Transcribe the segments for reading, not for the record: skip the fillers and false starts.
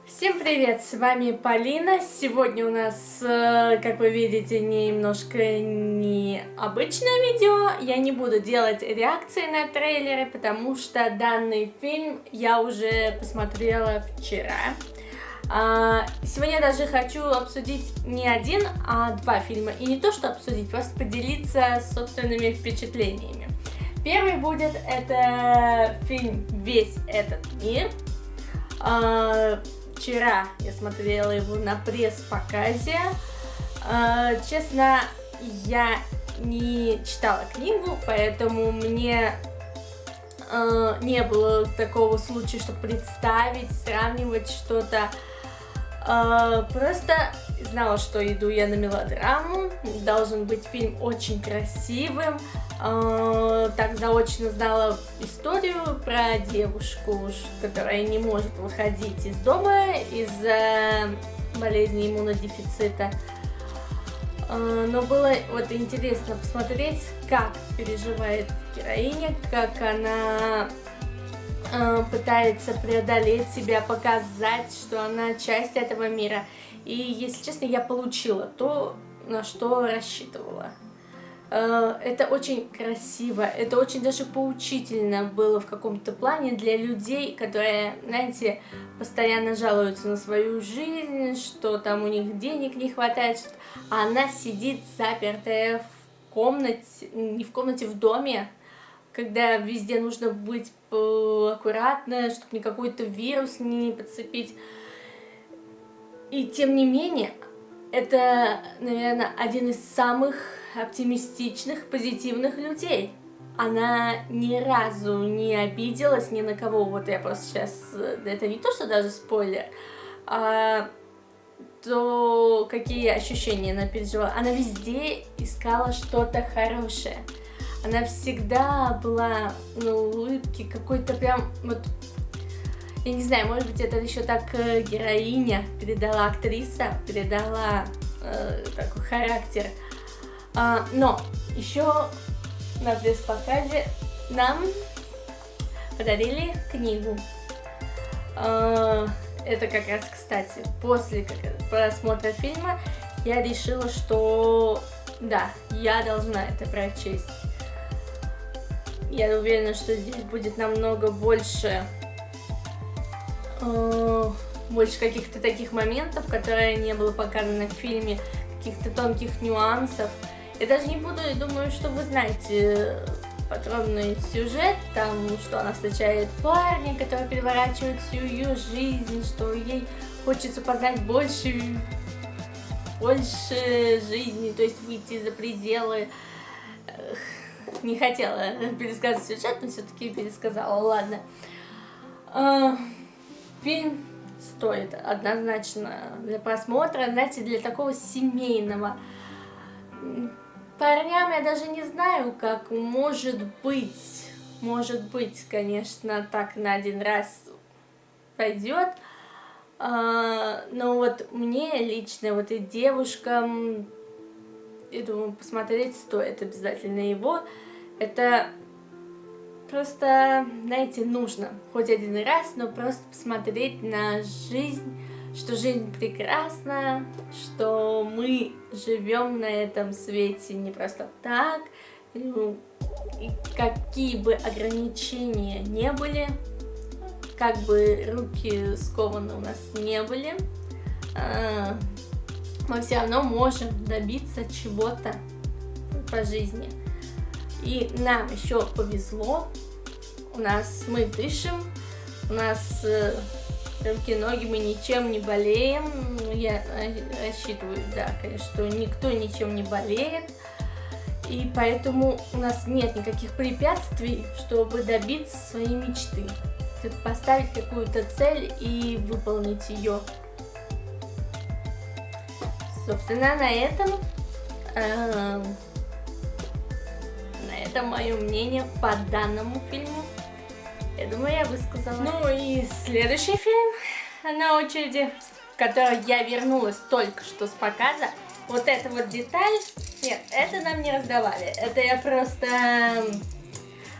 Всем привет, с вами Полина. Сегодня у нас, как вы видите, немножко необычное видео. Я не буду делать реакции на трейлеры, потому что данный фильм я уже посмотрела вчера. Сегодня я даже хочу обсудить не один, а два фильма. И не то, что обсудить, просто поделиться собственными впечатлениями. Первый будет это фильм «Весь этот мир». Вчера я смотрела его на пресс-показе. Честно, я не читала книгу, поэтому мне не было такого случая, чтобы представить, сравнивать что-то. Просто знала, что иду я на мелодраму. Должен быть фильм очень красивым. Так заочно знала историю про девушку, которая не может выходить из дома из-за болезни иммунодефицита. Но было вот интересно посмотреть, как переживает героиня, как она пытается преодолеть себя, показать, что она часть этого мира. И, если честно, я получила то, на что рассчитывала. Это очень красиво, это очень даже поучительно было в каком-то плане для людей, которые, знаете, постоянно жалуются на свою жизнь, что там у них денег не хватает, а она сидит запертая в комнате, не в комнате, в доме, когда везде нужно быть аккуратно, чтобы ни какой-то вирус не подцепить. И тем не менее, это, наверное, один из самых оптимистичных, позитивных людей. Она ни разу не обиделась ни на кого. Вот я просто сейчас... Это не то, что даже спойлер, а то, какие ощущения она переживала. Она везде искала что-то хорошее. Она всегда была на улыбке, какой-то прям вот... Я не знаю, может быть, это еще так героиня передала, актриса передала такой характер. Но еще на пресс-показе нам подарили книгу. Это как раз, кстати, после просмотра фильма я решила, что да, я должна это прочесть. Я уверена, что здесь будет намного больше каких-то таких моментов, которые не было показано в фильме, каких-то тонких нюансов. Я даже не буду, думаю, что вы знаете подробный сюжет, там, что она встречает парня, который переворачивает всю ее жизнь, что ей хочется познать больше жизни, то есть выйти за пределы. Не хотела пересказывать сюжет, но все-таки пересказала, ладно. Фильм стоит однозначно для просмотра, знаете, для такого семейного. Парням я даже не знаю, как может быть, конечно, так на один раз пойдет, но вот мне лично, вот и девушкам, я думаю, посмотреть стоит обязательно его. Это просто, знаете, нужно хоть один раз, но просто посмотреть на жизнь, что жизнь прекрасна, что мы живем на этом свете не просто так, и какие бы ограничения не были, как бы руки скованы у нас не были, мы все равно можем добиться чего-то по жизни. И нам еще повезло, мы дышим, у нас руки, ноги, мы ничем не болеем. Я рассчитываю, да, конечно, что никто ничем не болеет. И поэтому у нас нет никаких препятствий, чтобы добиться своей мечты. Поставить какую-то цель и выполнить ее. Собственно, на этом мое мнение по данному фильму. Я думаю, я высказала. Ну и следующий фильм на очереди, в который я вернулась только что с показа. Вот эта вот деталь. Нет, это нам не раздавали. Это я просто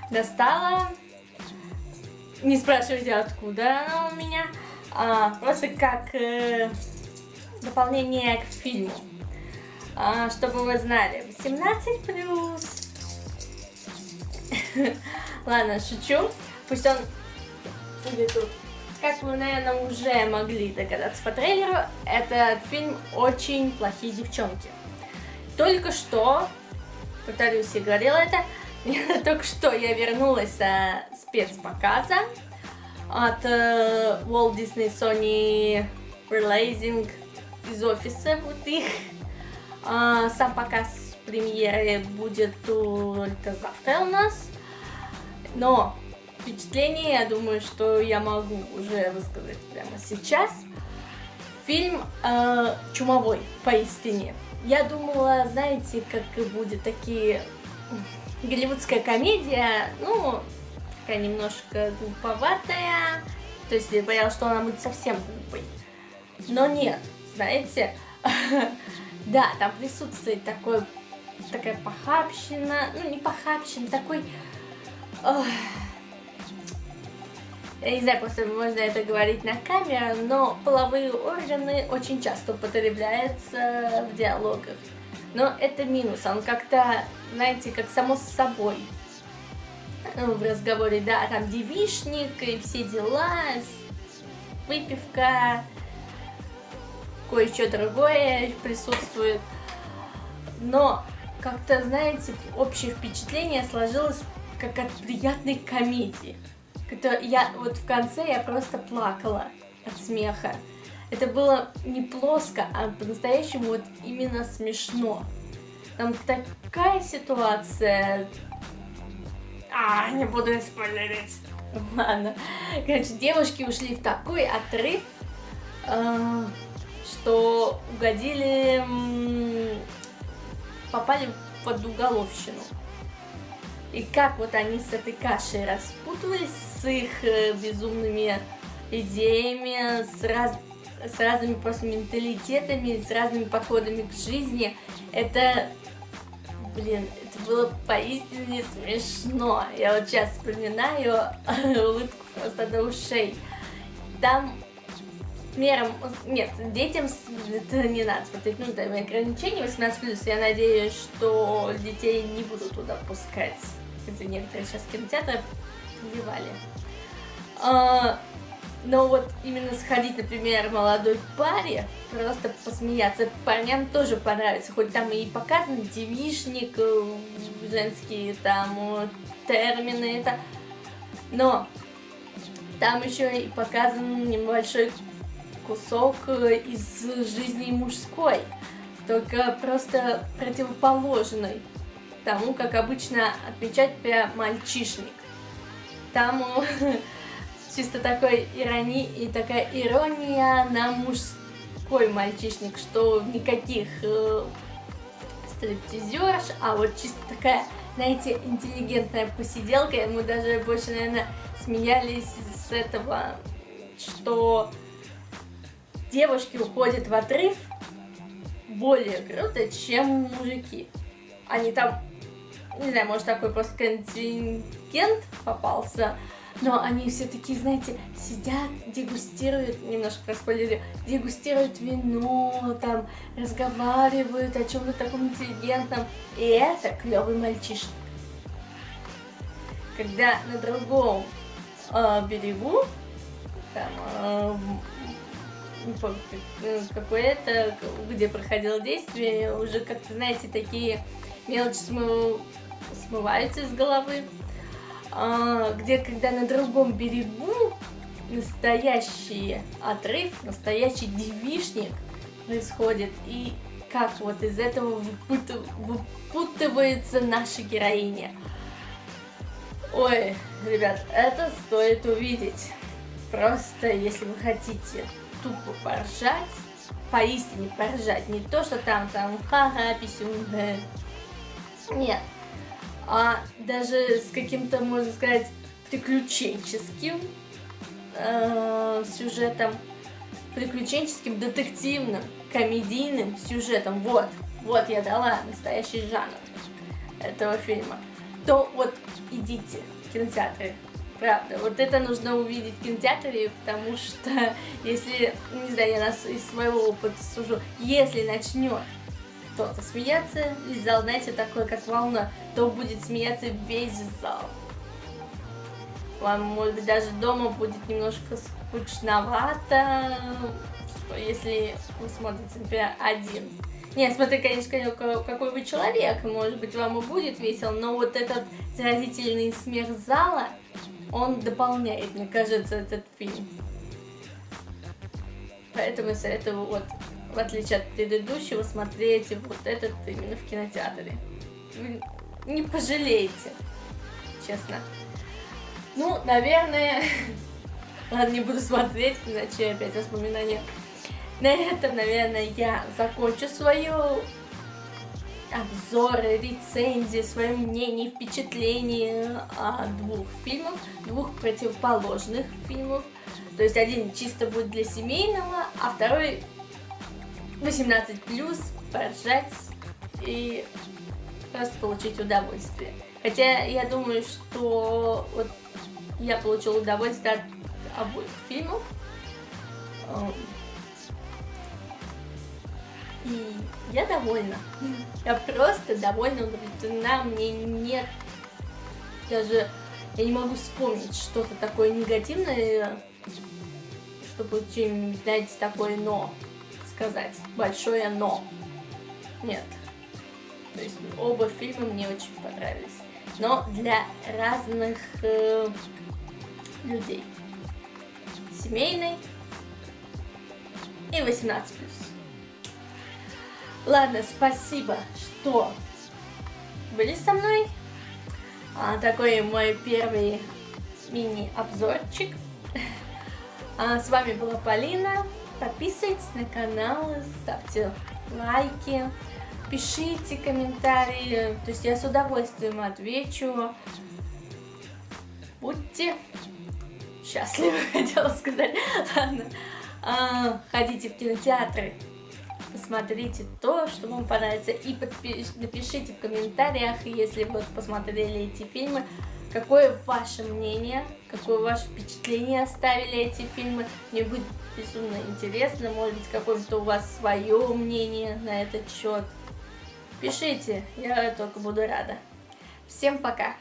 достала. Не спрашивайте, откуда она у меня. просто как дополнение к фильму. Чтобы вы знали, 18+. Ладно, шучу. Пусть он где тут. Как вы, наверное, уже могли догадаться по трейлеру, этот фильм «Очень плохие девчонки». Только что, повторюсь, я говорила это, только что я вернулась со спецпоказа от Walt Disney Sony Releasing из офиса вот их. Сам показ премьеры будет только завтра у нас, но впечатление, я думаю, что я могу уже высказать прямо сейчас. Фильм чумовой, поистине. Я думала, знаете, как будет такие голливудская комедия, ну, такая немножко глуповатая, то есть я боялась, что она будет совсем глупой. Но нет, знаете, да, там присутствует такая похабщина, ну не похабщина, такой... Я не знаю, просто можно это говорить на камеру, но половые органы очень часто употребляются в диалогах. Но это минус, он как-то, знаете, как само с собой. В разговоре, да, там девичник и все дела, выпивка, кое-что другое присутствует. Но как-то, знаете, общее впечатление сложилось как от приятной комедии. Я вот в конце я просто плакала от смеха. Это было не плоско, а по-настоящему вот именно смешно. Там такая ситуация... не буду спойлерить. Ладно. Короче, девушки ушли в такой отрыв, что попали под уголовщину. И как вот они с этой кашей распутывались, с их безумными идеями, с разными просто менталитетами, с разными подходами к жизни, это было поистине смешно. Я вот сейчас вспоминаю улыбку просто до ушей. Там детям это не надо смотреть, ну, там ограничение 18+, я надеюсь, что детей не будут туда пускать, хотя некоторые сейчас кинотеатры вливали. Но вот именно сходить, например, молодой паре, просто посмеяться, парням тоже понравится, хоть там и показан девичник, женские там термины, это, но там еще и показан небольшой кусок из жизни мужской, только просто противоположный тому, как обычно отмечать прям мальчишник. Там чисто такая ирония на мужской мальчишник, что никаких стриптизерш, а вот чисто такая, знаете, интеллигентная посиделка, и мы даже больше, наверное, смеялись с этого, что девушки уходят в отрыв более круто, чем мужики. Они там, не знаю, может такой просто контингент попался, но они все такие, знаете, сидят, дегустируют, немножко проспойлерю, дегустируют вино, там, разговаривают о чем-то таком интеллигентном. И это клевый мальчишник. Когда на другом берегу, там, не помню, какое-то, где проходило действие, уже как-то, знаете, такие мелочи смываются из головы, где, когда на другом берегу настоящий отрыв, настоящий девичник происходит, и как вот из этого выпутывается наша героиня. Ой, ребят, это стоит увидеть. Просто, если вы хотите тупо поржать, поистине поржать, не то, что там ха-ха, писюн, нет, а даже с каким-то, можно сказать, приключенческим сюжетом, приключенческим, детективным, комедийным сюжетом, вот я дала настоящий жанр этого фильма, то вот идите в кинотеатры, Правда, вот это нужно увидеть в кинотеатре, потому что, если, не знаю, я из своего опыта сужу, если начнет кто-то смеяться, и зал, знаете, такой, как волна, то будет смеяться весь зал. Вам, может быть, даже дома будет немножко скучновато, если вы смотрите, например, один. Нет, смотри, конечно, какой вы человек, может быть, вам и будет весело, но вот этот заразительный смех зала, он дополняет, мне кажется, этот фильм. Поэтому советую, вот, в отличие от предыдущего, смотреть вот этот именно в кинотеатре. Вы не пожалеете, честно. Ну, наверное, ладно, не буду смотреть, иначе опять воспоминания. На этом, наверное, я закончу свою обзоры, рецензии, свое мнение, впечатление о двух фильмах, двух противоположных фильмов. То есть один чисто будет для семейного, а второй 18+, поржать и просто получить удовольствие. Хотя я думаю, что вот я получила удовольствие от обоих фильмов. И я довольна. Я просто довольна, удовлетворена. Мне нет даже... Я не могу вспомнить что-то такое негативное, чтобы чем-нибудь, знаете, такое «но» сказать. Большое «но». Нет. То есть оба фильма мне очень понравились. Но для разных людей. Семейный и 18+. Ладно, спасибо, что были со мной. Такой мой первый мини-обзорчик. С вами была Полина. Подписывайтесь на канал, ставьте лайки, пишите комментарии. То есть я с удовольствием отвечу. Будьте счастливы, хотела сказать. Ладно. Ходите в кинотеатры. Посмотрите то, что вам понравится, и напишите в комментариях, если вы посмотрели эти фильмы, какое ваше мнение, какое ваше впечатление оставили эти фильмы. Мне будет безумно интересно, может быть, какое-то у вас свое мнение на этот счет. Пишите, я только буду рада. Всем пока!